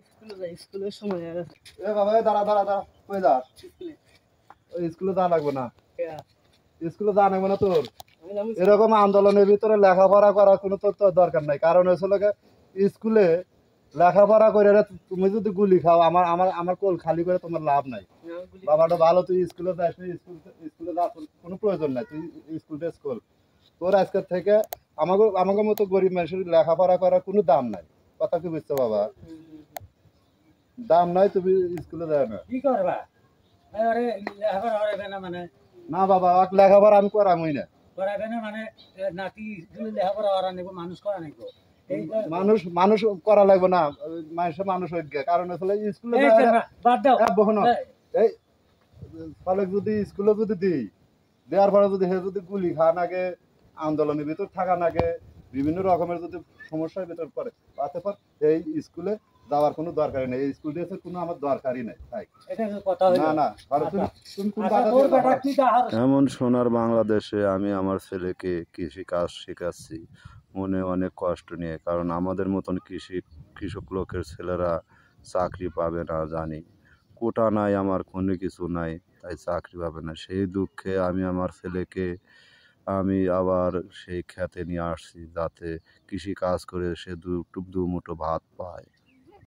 স্কুলে যাই, স্কুলের সময় আর এ বাবা এ দাঁড়া দাঁড়া দাঁড়া কই যা স্কুলে ওই স্কুলে যা লাগবে না কেয়া স্কুলে যা লাগবে না তোর আমি যাবো এরকম আন্দোলনের ভিতরে লেখাপড়া করার কোনো তোর দরকার নাই কারণ হয়েছিল স্কুলে লেখাপড়া করে তুমি যদি গুলি খাও আমার আমার আমার কোল খালি করে তোমার লাভ নাই বাবাটা ভালো তুই স্কুলে যাস না স্কুলে যাওয়ার কোনো প্রয়োজন নাই তুই স্কুল ড্রেস কর তোর আজকের থেকে আমাকে আমাকে মতো গরিব মানুষের লেখাপড়া করার কোনো দাম নাই কথা কি বুঝছো বাবা দাম নাই তুমি স্কুলে যাও না কি করবা আরে লেখাপড়া করাবে না মানে না বাবা লেখাপড়া আমি করামই না করাবে না মানে নাতি যদি লেখাপড়া করা নেব মানুষ করা নেব মানুষ মানুষ করা লাগবে না মানুষের মানুষ হয়ে কারণ আসলে স্কুলে বাদ দাও বহন এই ফলে যদি স্কুলে যদি দিই দেওয়ার পরে যদি হে যদি গুলি খান আগে আন্দোলনের ভিতর থাকা নাগে বিভিন্ন রকমের যদি সমস্যার ভিতর পড়ে তাতে পর এই স্কুলে যাওয়ার কোনো দরকারই নেই এই স্কুল ড্রেসের কোনো আমার দরকারই নেই তাই না না এমন সোনার বাংলাদেশে আমি আমার ছেলেকে কৃষি কাজ শেখাচ্ছি মনে অনেক কষ্ট নিয়ে কারণ আমাদের মতন কৃষক লোকের ছেলেরা চাকরি পাবে না জানি কোটা নাই আমার কোনো কিছু নাই তাই চাকরি পাবে না সেই দুঃখে আমি আমার ছেলেকে আমি আবার সেই খেতে নিয়ে আসছি যাতে কৃষি কাজ করে সে দু মুঠো ভাত পায়।